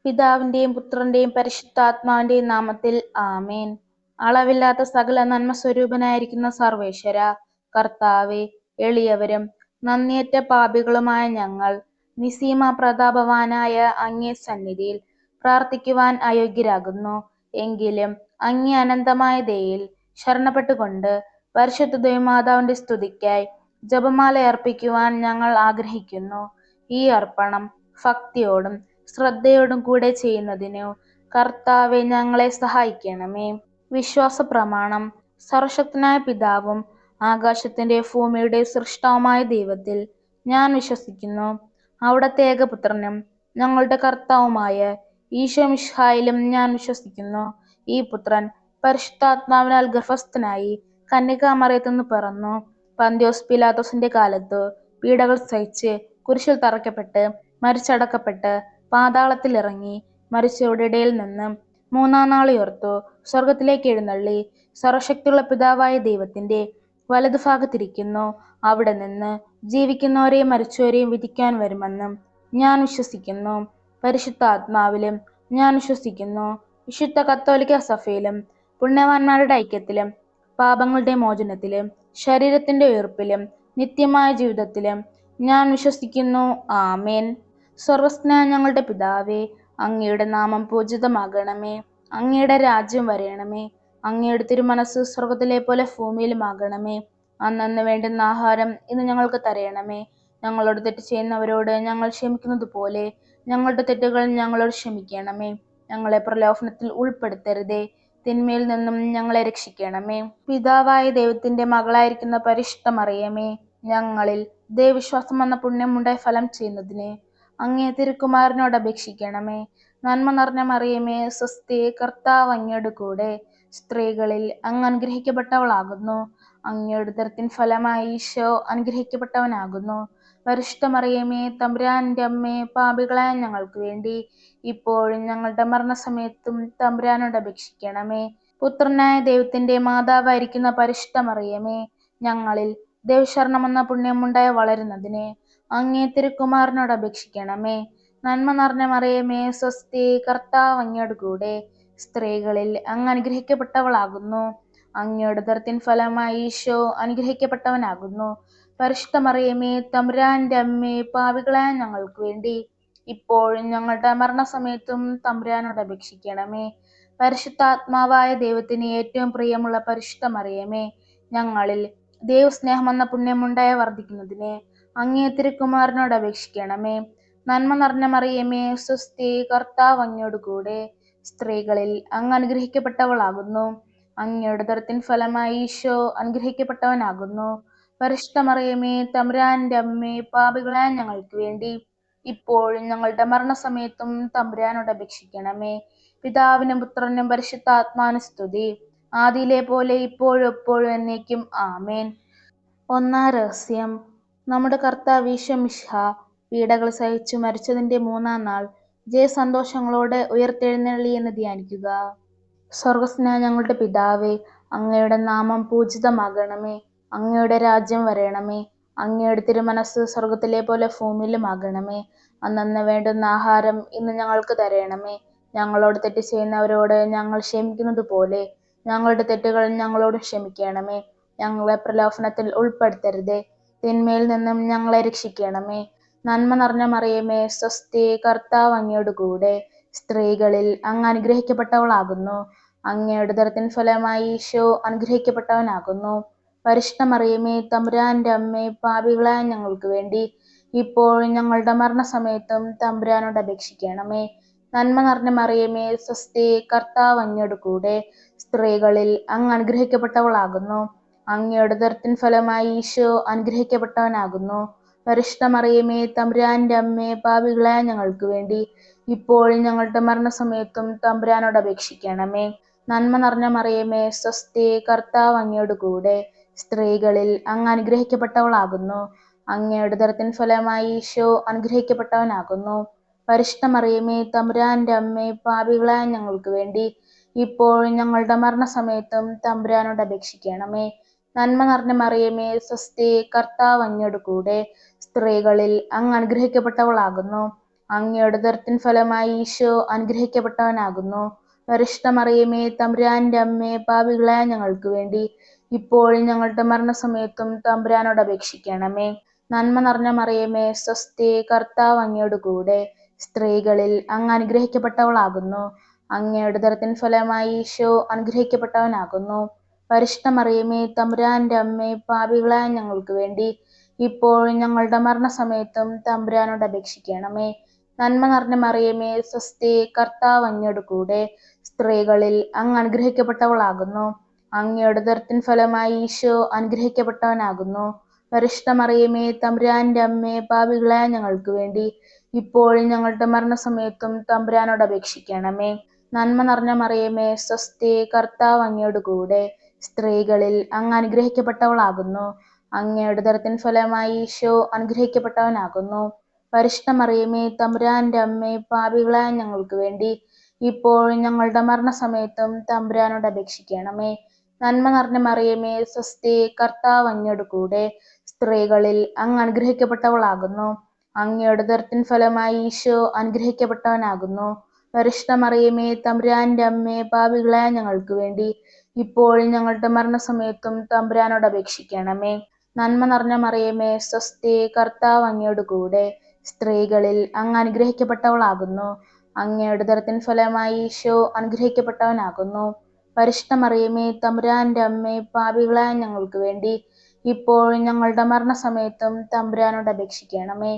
പിതാവിന്റെയും പുത്രന്റെയും പരിശുദ്ധാത്മാവിന്റെയും നാമത്തിൽ ആമേൻ. അളവില്ലാത്ത സകല നന്മ സ്വരൂപനായിരിക്കുന്ന സർവേശ്വര കർത്താവെ, എളിയവരും നന്ദിയറ്റ പാപികളുമായ ഞങ്ങൾ നിസീമ പ്രതാപവാനായ അങ്ങേ സന്നിധിയിൽ പ്രാർത്ഥിക്കുവാൻ അയോഗ്യരാകുന്നു. എങ്കിലും അങ്ങേ അനന്തമായ ദയയിൽ ശരണപ്പെട്ടുകൊണ്ട് പരിശുദ്ധ ദൈവമാതാവിന്റെ സ്തുതിക്കായി ജപമാല അർപ്പിക്കുവാൻ ഞങ്ങൾ ആഗ്രഹിക്കുന്നു. ഈ അർപ്പണം ഭക്തിയോടും ശ്രദ്ധയോടും കൂടെ ചെയ്യുന്നതിനു കർത്താവെ ഞങ്ങളെ സഹായിക്കണമേ. വിശ്വാസ പ്രമാണം. സർവശക്തനായ പിതാവും ആകാശത്തിന്റെ ഭൂമിയുടെ സൃഷ്ടാവുമായ ദൈവത്തിൽ ഞാൻ വിശ്വസിക്കുന്നു. അവിടുത്തെ ഏകപുത്രനും ഞങ്ങളുടെ കർത്താവുമായ ഈശോ മിശിഹായിലും ഞാൻ വിശ്വസിക്കുന്നു. ഈ പുത്രൻ പരിശുദ്ധാത്മാവിനാൽ ഗർഭസ്ഥനായി കന്യകാമറിയത്തുനിന്ന് പിറന്നു. പന്ത്യോസ് പീലാത്തോസിന്റെ കാലത്ത് പീഡകൾ സഹിച്ച് കുരിശിൽ തറയ്ക്കപ്പെട്ട് മരിച്ചടക്കപ്പെട്ട് പാതാളത്തിൽ ഇറങ്ങി മരിച്ചവരുടെ ഇടയിൽ നിന്ന് മൂന്നാം നാൾ ഉയർത്തു സ്വർഗത്തിലേക്ക് എഴുന്നള്ളി സർവശക്തിയുള്ള പിതാവായ ദൈവത്തിന്റെ വലതുഭാഗത്തിരിക്കുന്നു. അവിടെ നിന്ന് ജീവിക്കുന്നവരെയും മരിച്ചവരെയും വിധിക്കാൻ വരുമെന്നും ഞാൻ വിശ്വസിക്കുന്നു. പരിശുദ്ധാത്മാവിലും ഞാൻ വിശ്വസിക്കുന്നു. വിശുദ്ധ കത്തോലിക്ക സഭയിലും പുണ്യവാന്മാരുടെ ഐക്യത്തിലും പാപങ്ങളുടെ മോചനത്തിലും ശരീരത്തിന്റെ ഉയർപ്പിലും നിത്യമായ ജീവിതത്തിലും ഞാൻ വിശ്വസിക്കുന്നു. ആമേൻ. സ്വർഗ്ഗസ്ഥനായ ഞങ്ങളുടെ പിതാവേ, അങ്ങയുടെ നാമം പൂജിതമാകണമേ. അങ്ങയുടെ രാജ്യം വരയണമേ. അങ്ങയുടെ തിരുമനസ്സ് സ്വർഗത്തിലെ പോലെ ഭൂമിയിലുമാകണമേ. അന്നന്ന് വേണ്ടുന്ന ആഹാരം ഇന്ന് ഞങ്ങൾക്ക് തരയണമേ. ഞങ്ങളോട് തെറ്റ് ചെയ്യുന്നവരോട് ഞങ്ങൾ ക്ഷമിക്കുന്നത് പോലെ ഞങ്ങളുടെ തെറ്റുകൾ ഞങ്ങളോട് ക്ഷമിക്കണമേ. ഞങ്ങളെ പ്രലോഭനത്തിൽ ഉൾപ്പെടുത്തരുതേ, തിന്മയിൽ നിന്നും ഞങ്ങളെ രക്ഷിക്കണമേ. പിതാവായ ദൈവത്തിന്റെ മകളായിരിക്കുന്ന പരിശുദ്ധ മറിയമേ, ഞങ്ങളിൽ ദൈവവിശ്വാസം എന്ന പുണ്യമുണ്ടായി ഫലം ചെയ്യുന്നതിന് അങ്ങേ തിരുക്കുമാരനോട് അപേക്ഷിക്കണമേ. നന്മ നിറഞ്ഞ മറിയമേ, സ്വസ്തി, കർത്താവ് അങ്ങയുടെ കൂടെ സ്ത്രീകളിൽ അങ്ങ് അനുഗ്രഹിക്കപ്പെട്ടവളാകുന്നു. അങ്ങയുടെ ഉദരത്തിൻ ഫലമായി ഈശോ അനുഗ്രഹിക്കപ്പെട്ടവനാകുന്നു. പരിശുദ്ധ മറിയമേ, തമ്പുരാന്റെ അമ്മേ, പാപികളായ ഞങ്ങൾക്ക് വേണ്ടി ഇപ്പോഴും ഞങ്ങളുടെ മരണസമയത്തും തമ്പുരാനോട് അപേക്ഷിക്കണമേ. പുത്രനായ ദൈവത്തിന്റെ മാതാവായിരിക്കുന്ന പരിശുദ്ധ മറിയമേ, ഞങ്ങളിൽ ദൈവശരണം എന്ന പുണ്യമുണ്ടായി വളരുന്നതിന് അങ്ങേ തിരുക്കുമാരനോട് അപേക്ഷിക്കണമേ. നന്മ നിറഞ്ഞ മറിയമേ, സ്വസ്തി, കർത്താവ് അങ്ങയുടെ കൂടെ സ്ത്രീകളിൽ അങ്ങ് അനുഗ്രഹിക്കപ്പെട്ടവളാകുന്നു. അങ്ങയുടെ ഉദരത്തിൻ ഫലമായി ഈശോ അനുഗ്രഹിക്കപ്പെട്ടവനാകുന്നു. പരിശുദ്ധ മറിയമേ, തമ്പുരാന്റെ അമ്മേ, പാപികളായ ഞങ്ങൾക്ക് വേണ്ടി ഇപ്പോഴും ഞങ്ങളുടെ മരണസമയത്തും തമ്പുരാനോട് അപേക്ഷിക്കണമേ. പരിശുദ്ധാത്മാവായ ദൈവത്തിന് ഏറ്റവും പ്രിയമുള്ള പരിശുദ്ധ മറിയമേ, ഞങ്ങളിൽ ദൈവസ്നേഹം എന്ന പുണ്യമുണ്ടായി വർദ്ധിക്കുന്നതിന് അങ്ങേ തിരുക്കുമാരനോട് അപേക്ഷിക്കണമേ. നന്മ നിറഞ്ഞ മറിയമേ, സ്വസ്തി, കർത്താവ് അങ്ങയോട് കൂടെ സ്ത്രീകളിൽ അങ്ങ് അനുഗ്രഹിക്കപ്പെട്ടവളാകുന്നു. അങ്ങയുടെ ഉദരത്തിൻ ഫലമായി ഈശോ അനുഗ്രഹിക്കപ്പെട്ടവനാകുന്നു. പരിശുദ്ധ മറിയമേ, തമ്പുരാന്റെ അമ്മേ, പാപികളായ ഞങ്ങൾക്ക് വേണ്ടി ഇപ്പോഴും ഞങ്ങളുടെ മരണസമയത്തും തമ്പുരാനോട് അപേക്ഷിക്കണമേ. പിതാവിനും പുത്രനും പരിശുദ്ധാത്മാവിനും സ്തുതി, ആദിയിലെ പോലെ ഇപ്പോഴും എപ്പോഴും എന്നേക്കും. ആമേൻ. ഒന്നാം രഹസ്യം. നമ്മുടെ കർത്താവ് ഈശോ മിശിഹാ പീഡകൾ സഹിച്ചു മരിച്ചതിന്റെ മൂന്നാം നാൾ ജയസന്തോഷങ്ങളോടെ ഉയർത്തെഴുന്നള്ളി എന്ന് ധ്യാനിക്കുക. സ്വർഗ്ഗസ്ഥനായ ഞങ്ങളുടെ പിതാവേ, അങ്ങയുടെ നാമം പൂജിതമാകണമേ. അങ്ങയുടെ രാജ്യം വരയണമേ. അങ്ങയുടെ തിരുമനസ്സ് സ്വർഗത്തിലെ പോലെ ഭൂമിയിലുമാകണമേ. അന്നന്ന് വേണ്ടുന്ന ആഹാരം ഇന്ന് ഞങ്ങൾക്ക് തരയണമേ. ഞങ്ങളോട് തെറ്റ് ചെയ്യുന്നവരോട് ഞങ്ങൾ ക്ഷമിക്കുന്നത് പോലെ ഞങ്ങളുടെ തെറ്റുകൾ ഞങ്ങളോട് ക്ഷമിക്കണമേ. ഞങ്ങളെ പ്രലോഭനത്തിൽ ഉൾപ്പെടുത്തരുതേ, തിന്മയിൽ നിന്നും ഞങ്ങളെ രക്ഷിക്കണമേ. നന്മ നിറഞ്ഞ മറിയമേ, സ്വസ്തി, കർത്താവ് അങ്ങയോട് കൂടെ സ്ത്രീകളിൽ അങ്ങ് അനുഗ്രഹിക്കപ്പെട്ടവളാകുന്നു. അങ്ങയുടെ ഉദരത്തിൻ ഫലമായി ഈശോ അനുഗ്രഹിക്കപ്പെട്ടവനാകുന്നു. പരിശുദ്ധ മറിയമേ, തമ്പുരാന്റെ അമ്മേ, പാപികളായ ഞങ്ങൾക്ക് വേണ്ടി ഇപ്പോഴും ഞങ്ങളുടെ മരണസമയത്തും തമ്പുരാനോട് അപേക്ഷിക്കണമേ. നന്മ നിറഞ്ഞ മറിയമേ, സ്വസ്തി, കർത്താവ് അങ്ങയോട് കൂടെ സ്ത്രീകളിൽ അങ്ങ് അനുഗ്രഹിക്കപ്പെട്ടവളാകുന്നു. അങ്ങയുടെ ഉദരത്തിൻ ഫലമായി ഈശോ അനുഗ്രഹിക്കപ്പെട്ടവനാകുന്നു. പരിശുദ്ധ മറിയമേ, തമ്പുരാന്റെ അമ്മേ, പാപികളായ ഞങ്ങൾക്ക് വേണ്ടി ഇപ്പോഴും ഞങ്ങളുടെ മരണസമയത്തും തമ്പുരാനോട് അപേക്ഷിക്കണമേ. നന്മ നിറഞ്ഞ മറിയമേ, സ്വസ്തി, കർത്താവ് അങ്ങയോട് കൂടെ സ്ത്രീകളിൽ അങ്ങ് അനുഗ്രഹിക്കപ്പെട്ടവളാകുന്നു. അങ്ങയുടെ ഉദരത്തിൻ ഫലമായി ഈശോ അനുഗ്രഹിക്കപ്പെട്ടവനാകുന്നു. പരിശുദ്ധ മറിയമേ, തമ്പുരാന്റെ അമ്മേ, പാപികളായ ഞങ്ങൾക്ക് വേണ്ടി ഇപ്പോഴും ഞങ്ങളുടെ മരണസമയത്തും തമ്പുരാനോട് അപേക്ഷിക്കണമേ. നന്മ നിറഞ്ഞ മറിയമേ, സ്വസ്തി, കർത്താവ് അങ്ങയോട് കൂടെ സ്ത്രീകളിൽ അങ്ങ് അനുഗ്രഹിക്കപ്പെട്ടവളാകുന്നു. അങ്ങയുടെ ഉദരത്തിൻ ഫലമായി ഈശോ അനുഗ്രഹിക്കപ്പെട്ടവനാകുന്നു. പരിശുദ്ധ മറിയമേ, തമ്പുരാന്റെ അമ്മേ, പാപികളായ ഞങ്ങൾക്ക് വേണ്ടി ഇപ്പോഴും ഞങ്ങളുടെ മരണസമയത്തും തമ്പുരാനോട് അപേക്ഷിക്കണമേ. നന്മ നിറഞ്ഞ മറിയമേ, സ്വസ്തി, കർത്താവ് അങ്ങയോട് കൂടെ സ്ത്രീകളിൽ അങ്ങ് അനുഗ്രഹിക്കപ്പെട്ടവളാകുന്നു. അങ്ങയുടെ ഉദരത്തിൻ ഫലമായി ഈശോ അനുഗ്രഹിക്കപ്പെട്ടവനാകുന്നു. പരിശുദ്ധ മറിയമേ, തമ്പുരാന്റെ അമ്മേ, പാപികളായ ഞങ്ങൾക്ക് വേണ്ടി ഇപ്പോഴും ഞങ്ങളുടെ മരണസമയത്തും തമ്പുരാനോട് അപേക്ഷിക്കണമേ. നന്മ നിറഞ്ഞ മറിയമേ, സ്വസ്തി, കർത്താവ് അങ്ങയോട് കൂടെ സ്ത്രീകളിൽ അങ്ങ് അനുഗ്രഹിക്കപ്പെട്ടവളാകുന്നു. അങ്ങയുടെ ഉദരത്തിൻ ഫലമായി ഈശോ അനുഗ്രഹിക്കപ്പെട്ടവനാകുന്നു. പരിശുദ്ധ മറിയമേ, തമ്പുരാന്റെ അമ്മേ, പാപികളായ ഞങ്ങൾക്ക് വേണ്ടി ഇപ്പോഴും ഞങ്ങളുടെ മരണസമയത്തും തമ്പുരാനോട് അപേക്ഷിക്കണമേ. നന്മ നിറഞ്ഞ മറിയമേ, സ്വസ്തി, കർത്താവ് അങ്ങയോട് കൂടെ സ്ത്രീകളിൽ അങ്ങ് അനുഗ്രഹിക്കപ്പെട്ടവളാകുന്നു. അങ്ങയുടെ ഉദരത്തിൻ ഫലമായി ഈശോ അനുഗ്രഹിക്കപ്പെട്ടവനാകുന്നു. പരിശുദ്ധ മറിയമേ, തമ്പുരാന്റെ അമ്മേ, പാപികളായ ഞങ്ങൾക്ക് വേണ്ടി ഇപ്പോഴും ഞങ്ങളുടെ മരണസമയത്തും തമ്പുരാനോട് അപേക്ഷിക്കണമേ. നന്മ നിറഞ്ഞ മറിയമേ, സ്വസ്തി, കർത്താവ് അങ്ങയോട് കൂടെ സ്ത്രീകളിൽ അങ്ങ് അനുഗ്രഹിക്കപ്പെട്ടവളാകുന്നു. അങ്ങയുടെ ഉദരത്തിൻ ഫലമായി ഈശോ അനുഗ്രഹിക്കപ്പെട്ടവനാകുന്നു. പരിശുദ്ധ മറിയമേ, തമ്പുരാന്റെ അമ്മേ, പാപികളായ ഞങ്ങൾക്ക് വേണ്ടി ഇപ്പോഴും ഞങ്ങളുടെ മരണസമയത്തും തമ്പുരാനോട് അപേക്ഷിക്കണമേ. നന്മ നിറഞ്ഞ മറിയമേ, സ്വസ്തി, കർത്താവ് അങ്ങയോട് കൂടെ സ്ത്രീകളിൽ അങ്ങ് അനുഗ്രഹിക്കപ്പെട്ടവളാകുന്നു. അങ്ങയുടെ ഉദരത്തിൻ ഫലമായി ഈശോ അനുഗ്രഹിക്കപ്പെട്ടവനാകുന്നു. പരിശുദ്ധ മറിയമേ, തമ്പുരാന്റെ അമ്മേ, പാപികളായ ഞങ്ങൾക്ക് വേണ്ടി ഇപ്പോഴും ഞങ്ങളുടെ മരണസമയത്തും തമ്പുരാനോട് അപേക്ഷിക്കണമേ.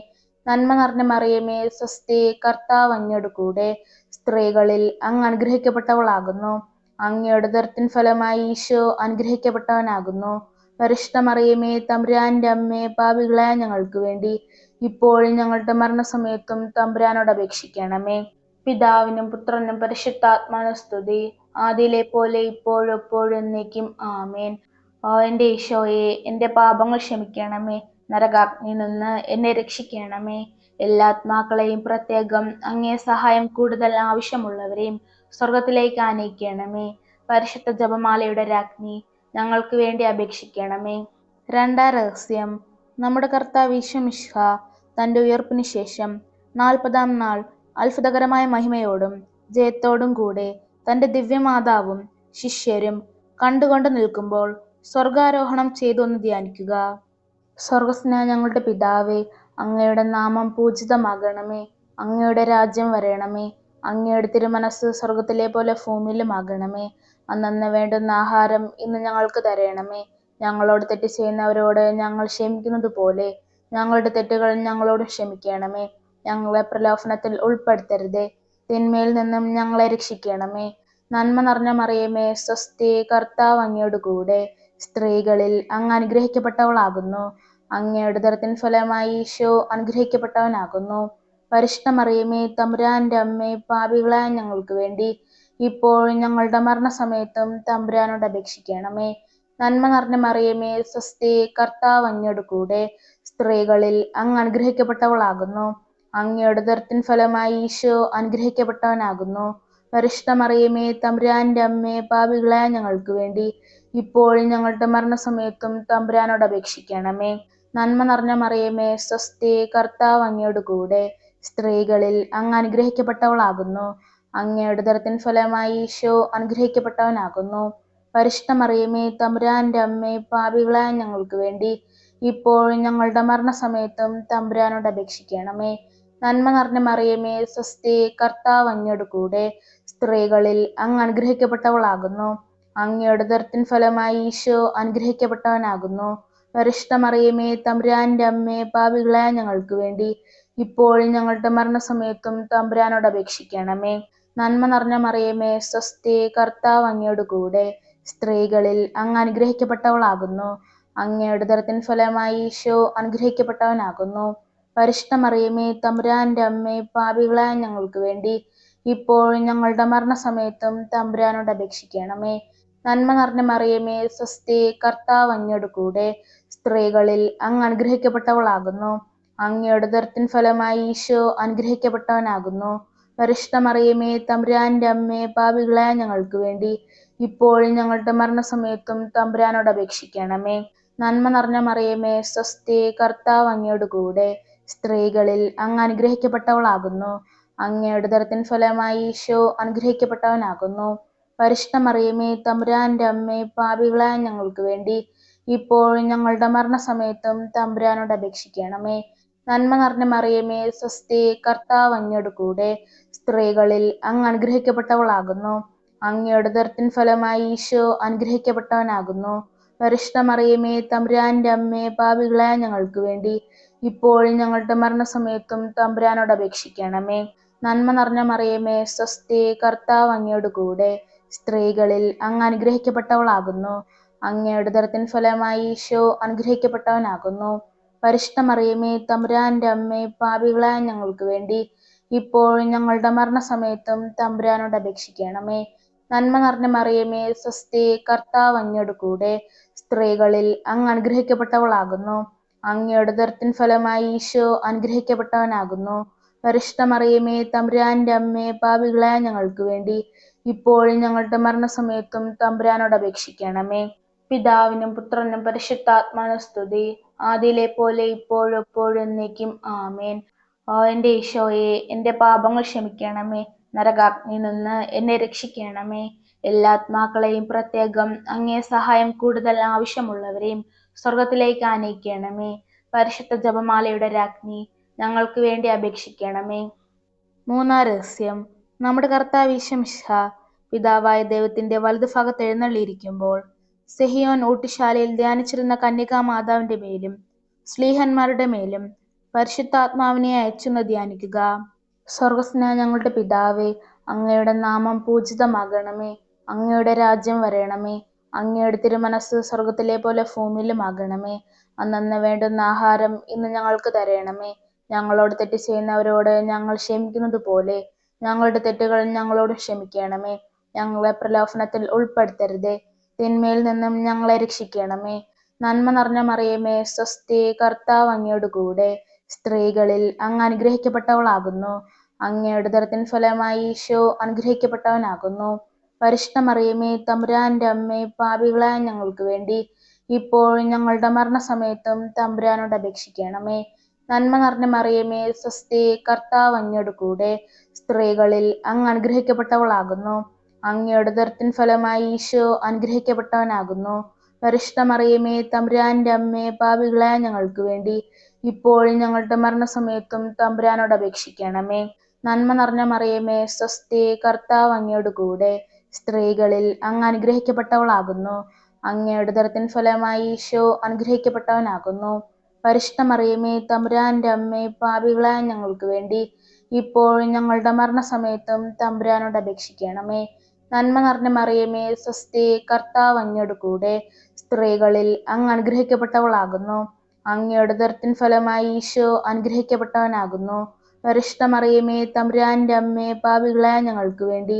നന്മ നിറഞ്ഞ മറിയമേ, സ്വസ്തി, കർത്താവ് അങ്ങയോട് കൂടെ സ്ത്രീകളിൽ അങ്ങ് അനുഗ്രഹിക്കപ്പെട്ടവളാകുന്നു. അങ്ങയുടെ ഉദരത്തിൻ ഫലമായി ഈശോ അനുഗ്രഹിക്കപ്പെട്ടവനാകുന്നു. പരിശുദ്ധ മറിയമേ, തമ്പുരാന്റെ അമ്മേ, പാപികളായ ഞങ്ങൾക്ക് വേണ്ടി ഇപ്പോഴും ഞങ്ങളുടെ മരണസമയത്തും തമ്പുരാനോട് അപേക്ഷിക്കണമേ. പിതാവിനും പുത്രനും പരിശുദ്ധാത്മാവിനും സ്തുതി, ആദിയിലെ പോലെ ഇപ്പോഴും എപ്പോഴും എന്നേക്കും. ആമേൻ. എൻ്റെ ഈശോയെ, എൻ്റെ പാപങ്ങൾ ക്ഷമിക്കണമേ. നരകാഗ്നിയിൽ നിന്ന് എന്നെ രക്ഷിക്കണമേ. എല്ലാ ആത്മാക്കളെയും, പ്രത്യേകം അങ്ങേ സഹായം കൂടുതൽ ആവശ്യമുള്ളവരെയും സ്വർഗത്തിലേക്ക് ആനയിക്കണമേ. പരിശുദ്ധ ജപമാലയുടെ രാജ്ഞി, ഞങ്ങൾക്ക് വേണ്ടി അപേക്ഷിക്കണമേ. രണ്ടാം രഹസ്യം. നമ്മുടെ കർത്താവ് ഈശോ മിശിഹാ തൻ്റെ ഉയർപ്പിന് ശേഷം 40-ാം നാൾ അത്ഭുതകരമായ മഹിമയോടും ജയത്തോടും കൂടെ തൻ്റെ ദിവ്യമാതാവും ശിഷ്യരും കണ്ടുകൊണ്ട് നിൽക്കുമ്പോൾ സ്വർഗാരോഹണം ചെയ്തൊന്ന് ധ്യാനിക്കുക. സ്വർഗസ്നായ ഞങ്ങളുടെ പിതാവേ, അങ്ങയുടെ നാമം പൂജിതമാകണമേ. അങ്ങയുടെ രാജ്യം വരണമേ. അങ്ങയുടെ തിരുമനസ് സ്വർഗത്തിലെ പോലെ ഭൂമിയിലുമാകണമേ. അന്നന്ന് വേണ്ടുന്ന ആഹാരം ഇന്ന് ഞങ്ങൾക്ക് തരണമേ. ഞങ്ങളോട് തെറ്റ് ചെയ്യുന്നവരോട് ഞങ്ങൾ ക്ഷമിക്കുന്നത് പോലെ ഞങ്ങളുടെ തെറ്റുകൾ ഞങ്ങളോട് ക്ഷമിക്കണമേ. ഞങ്ങളെ പ്രലോഭനത്തിൽ ഉൾപ്പെടുത്തരുതേ, തിന്മയിൽ നിന്നും ഞങ്ങളെ രക്ഷിക്കണമേ. നന്മ നിറഞ്ഞ മറിയമേ, സ്വസ്തി, കർത്താവ് അങ്ങയോട് കൂടെ സ്ത്രീകളിൽ അങ്ങ് അനുഗ്രഹിക്കപ്പെട്ടവളാകുന്നു. അങ്ങയുടെ ഉദരത്തിൻ ഫലമായി ഈശോ അനുഗ്രഹിക്കപ്പെട്ടവനാകുന്നു. പരിശുദ്ധ മറിയമേ, തമ്പുരാന്റെ അമ്മേ, പാപികളായ ഞങ്ങൾക്ക് വേണ്ടി ഇപ്പോഴും ഞങ്ങളുടെ മരണസമയത്തും തമ്പുരാനോട് അപേക്ഷിക്കണമേ. നന്മ നിറഞ്ഞ മറിയമേ, സ്വസ്തി, കർത്താവ് അങ്ങയോട് കൂടെ സ്ത്രീകളിൽ അങ്ങ് അനുഗ്രഹിക്കപ്പെട്ടവളാകുന്നു. അങ്ങയുടെ ഉദരത്തിൻ ഫലമായി ഈശോ അനുഗ്രഹിക്കപ്പെട്ടവനാകുന്നു. പരിശുദ്ധ മറിയമേ, തമ്പുരാന്റെ അമ്മേ, പാപികളായ ഞങ്ങൾക്ക് വേണ്ടി ഇപ്പോഴും ഞങ്ങളുടെ മരണസമയത്തും തമ്പുരാനോട് അപേക്ഷിക്കണമേ. നന്മ നിറഞ്ഞ മറിയമേ, സ്വസ്തി, കർത്താവ് അങ്ങയോട് കൂടെ സ്ത്രീകളിൽ അങ്ങ് അനുഗ്രഹിക്കപ്പെട്ടവളാകുന്നു. അങ്ങയുടെ ഉദരത്തിൻ ഫലമായി ഈശോ അനുഗ്രഹിക്കപ്പെട്ടവനാകുന്നു. പരിശുദ്ധ മറിയമേ, തമ്പുരാന്റെ അമ്മേ, പാപികളായ ഞങ്ങൾക്ക് വേണ്ടി ഇപ്പോഴും ഞങ്ങളുടെ മരണസമയത്തും തമ്പുരാനോട് അപേക്ഷിക്കണമേ. നന്മ നിറഞ്ഞ മറിയമേ, സ്വസ്തി, കർത്താവ് അങ്ങയോട് കൂടെ സ്ത്രീകളിൽ അങ്ങ് അനുഗ്രഹിക്കപ്പെട്ടവളാകുന്നു. അങ്ങയുടെ ഉദരത്തിൻ ഫലമായി ഈശോ അനുഗ്രഹിക്കപ്പെട്ടവനാകുന്നു. പരിശുദ്ധ മറിയമേ, തമ്പുരാന്റെ അമ്മേ, പാപികളായ ഞങ്ങൾക്ക് വേണ്ടി ഇപ്പോഴും ഞങ്ങളുടെ മരണസമയത്തും തമ്പുരാനോട് അപേക്ഷിക്കണമേ. നന്മ നിറഞ്ഞ മറിയമേ, സ്വസ്തി, കർത്താവ് അങ്ങയോട് കൂടെ സ്ത്രീകളിൽ അങ്ങ് അനുഗ്രഹിക്കപ്പെട്ടവളാകുന്നു. അങ്ങയുടെ ഉദരത്തിൻ ഫലമായി ഈശോ അനുഗ്രഹിക്കപ്പെട്ടവനാകുന്നു. പരിശുദ്ധ മറിയമേ, തമ്പുരാന്റെ അമ്മേ, പാപികളായ ഞങ്ങൾക്ക് വേണ്ടി ഇപ്പോഴും ഞങ്ങളുടെ മരണസമയത്തും തമ്പുരാനോട് അപേക്ഷിക്കണമേ. നന്മ നിറഞ്ഞ മറിയമേ, സ്വസ്തി, കർത്താവ് അങ്ങയോട് കൂടെ സ്ത്രീകളിൽ അങ്ങ് അനുഗ്രഹിക്കപ്പെട്ടവളാകുന്നു. അങ്ങയുടെ ഉദരത്തിൻ ഫലമായി ഈശോ അനുഗ്രഹിക്കപ്പെട്ടവനാകുന്നു. പരിശുദ്ധ മറിയമേ, തമ്പുരാന്റെ അമ്മേ, പാപികളായ ഞങ്ങൾക്ക് വേണ്ടി ഇപ്പോഴും ഞങ്ങളുടെ മരണസമയത്തും തമ്പുരാനോട് അപേക്ഷിക്കണമേ. നന്മ നിറഞ്ഞ മറിയമേ, സ്വസ്തി, കർത്താവ് അങ്ങയോട് കൂടെ സ്ത്രീകളിൽ അങ്ങ് അനുഗ്രഹിക്കപ്പെട്ടവളാകുന്നു. അങ്ങയുടെ ഉദരത്തിൻ ഫലമായി ഈശോ അനുഗ്രഹിക്കപ്പെട്ടവനാകുന്നു. പരിശുദ്ധ മറിയമേ, തമ്പുരാന്റെ അമ്മേ, പാപികളായ ഞങ്ങൾക്ക് വേണ്ടി ഇപ്പോഴും ഞങ്ങളുടെ മരണസമയത്തും തമ്പുരാനോട് അപേക്ഷിക്കണമേ. നന്മ നിറഞ്ഞ മറിയമേ, സ്വസ്തി, കർത്താവ് അങ്ങയോട് കൂടെ, സ്ത്രീകളിൽ അങ്ങ് അനുഗ്രഹിക്കപ്പെട്ടവളാകുന്നു. അങ്ങയുടെ ഉദരത്തിൻ ഫലമായി ഈശോ അനുഗ്രഹിക്കപ്പെട്ടവനാകുന്നു. പരിശുദ്ധ മറിയമേ, തമ്പുരാന്റെ അമ്മേ, പാപികളായ ഞങ്ങൾക്ക് വേണ്ടി ഇപ്പോഴും ഞങ്ങളുടെ മരണസമയത്തും തമ്പുരാനോട് അപേക്ഷിക്കണമേ. നന്മ നിറഞ്ഞ മറിയമേ, സ്വസ്തി, കർത്താവ് അങ്ങയോട് കൂടെ, സ്ത്രീകളിൽ അങ്ങ് അനുഗ്രഹിക്കപ്പെട്ടവളാകുന്നു. അങ്ങയുടെ ഉദരത്തിൻ ഫലമായി ഈശോ അനുഗ്രഹിക്കപ്പെട്ടവനാകുന്നു. പരിശുദ്ധ മറിയമേ, തമ്പുരാന്റെ അമ്മേ, പാപികളായ ഞങ്ങൾക്ക് വേണ്ടി ഇപ്പോഴും ഞങ്ങളുടെ മരണസമയത്തും തമ്പുരാനോട് അപേക്ഷിക്കണമേ. നന്മ നിറഞ്ഞ മറിയമേ, സ്വസ്തി, കർത്താവ് അങ്ങയോട് കൂടെ, സ്ത്രീകളിൽ അങ്ങ് അനുഗ്രഹിക്കപ്പെട്ടവളാകുന്നു. അങ്ങയുടെ ഉദരത്തിൻ ഫലമായി ഈശോ അനുഗ്രഹിക്കപ്പെട്ടവനാകുന്നു. പരിശുദ്ധ മറിയമേ, തമ്പുരാന്റെ അമ്മേ, പാപികളായ ഞങ്ങൾക്ക് വേണ്ടി ഇപ്പോഴും ഞങ്ങളുടെ മരണസമയത്തും തമ്പുരാനോട് അപേക്ഷിക്കണമേ. പിതാവിനും പുത്രനും പരിശുദ്ധാത്മാവിനും സ്തുതി, ആദിയിലെ പോലെ ഇപ്പോഴും എപ്പോഴും എന്നേക്കും. ആമേൻ. ഓ എൻ്റെ ഈശോയെ, എൻ്റെ പാപങ്ങൾ ക്ഷമിക്കണമേ. നരകാഗ്നിയിൽ നിന്ന് എന്നെ രക്ഷിക്കണമേ. എല്ലാ ആത്മാക്കളെയും, പ്രത്യേകം അങ്ങേ സഹായം കൂടുതൽ ആവശ്യമുള്ളവരെയും സ്വർഗത്തിലേക്ക് ആനയിക്കണമേ. പരിശുദ്ധ ജപമാലയുടെ രാജ്ഞി, ഞങ്ങൾക്ക് വേണ്ടി അപേക്ഷിക്കണമേ. മൂന്നാം രഹസ്യം. നമ്മുടെ കർത്താവ് ഈശോ മിശിഹാ പിതാവായ ദൈവത്തിന്റെ വലതുഭാഗത്ത് എഴുന്നള്ളിയിരിക്കുമ്പോൾ സെഹിയോൻ ഊട്ടുശാലയിൽ ധ്യാനിച്ചിരുന്ന കന്യകാ മാതാവിന്റെ മേലും ശ്ലീഹന്മാരുടെ മേലും പരിശുദ്ധാത്മാവിനെ അയച്ചെന്ന് ധ്യാനിക്കുക. സ്വർഗസ്നായ ഞങ്ങളുടെ പിതാവേ, അങ്ങയുടെ നാമം പൂജിതമാകണമേ. അങ്ങയുടെ രാജ്യം വരണമേ. അങ്ങയുടെ തിരുമനസ് സ്വർഗത്തിലെ പോലെ ഭൂമിയിലുമാകണമേ. അന്നന്ന് വേണ്ടുന്ന ആഹാരം ഇന്ന് ഞങ്ങൾക്ക് തരണമേ. ഞങ്ങളോട് തെറ്റ് ചെയ്യുന്നവരോട് ഞങ്ങൾ ക്ഷമിക്കുന്നത് പോലെ ഞങ്ങളുടെ തെറ്റുകൾ ഞങ്ങളോട് ക്ഷമിക്കണമേ. ഞങ്ങളെ പ്രലോഭനത്തിൽ ഉൾപ്പെടുത്തരുതേ, തിന്മയിൽ നിന്നും ഞങ്ങളെ രക്ഷിക്കണമേ. നന്മ നിറഞ്ഞ മറിയമേ, സ്വസ്തി, കർത്താവ് അങ്ങയോട് കൂടെ, സ്ത്രീകളിൽ അങ്ങ് അനുഗ്രഹിക്കപ്പെട്ടവളാകുന്നു. അങ്ങയുടെ ഉദരത്തിൻ ഫലമായി ഈശോ അനുഗ്രഹിക്കപ്പെട്ടവനാകുന്നു. പരിശുദ്ധ മറിയമേ, തമ്പുരാന്റെ അമ്മേ, പാപികളായ ഞങ്ങൾക്ക് വേണ്ടി ഇപ്പോഴും ഞങ്ങളുടെ മരണസമയത്തും തമ്പുരാനോട് അപേക്ഷിക്കണമേ. നന്മ നിറഞ്ഞ മറിയമേ, സ്വസ്തി, കർത്താവ് അങ്ങയോട് കൂടെ, സ്ത്രീകളിൽ അങ്ങ് അനുഗ്രഹിക്കപ്പെട്ടവളാകുന്നു. അങ്ങയുടെ ഉദരത്തിൻ ഫലമായി ഈശോ അനുഗ്രഹിക്കപ്പെട്ടവനാകുന്നു. പരിശുദ്ധ മറിയമേ, തമ്പുരാന്റെ അമ്മേ, പാപികളായ ഞങ്ങൾക്ക് വേണ്ടി ഇപ്പോഴും ഞങ്ങളുടെ മരണസമയത്തും തമ്പുരാനോട് അപേക്ഷിക്കണമേ. നന്മ നിറഞ്ഞ മറിയമേ, സ്വസ്തി, കർത്താവ് അങ്ങയോട് കൂടെ, സ്ത്രീകളിൽ അങ്ങ് അനുഗ്രഹിക്കപ്പെട്ടവളാകുന്നു. അങ്ങയുടെ ഉദരത്തിൻ ഫലമായി ഈശോ അനുഗ്രഹിക്കപ്പെട്ടവനാകുന്നു. പരിശുദ്ധ മറിയമേ, തമ്പുരാന്റെ അമ്മേ, പാപികളായ ഞങ്ങൾക്ക് വേണ്ടി ഇപ്പോഴും ഞങ്ങളുടെ മരണസമയത്തും തമ്പുരാനോട് അപേക്ഷിക്കണമേ. നന്മ നിറഞ്ഞ മറിയമേ, സ്വസ്തി, കർത്താവ് അങ്ങയോട് കൂടെ, സ്ത്രീകളിൽ അങ്ങ് അനുഗ്രഹിക്കപ്പെട്ടവളാകുന്നു. അങ്ങയുടെ ഉദരത്തിൻ ഫലമായി ഈശോ അനുഗ്രഹിക്കപ്പെട്ടവനാകുന്നു. പരിശുദ്ധ മറിയമേ, തമ്പുരാന്റെ അമ്മേ, പാപികളായ ഞങ്ങൾക്ക് വേണ്ടി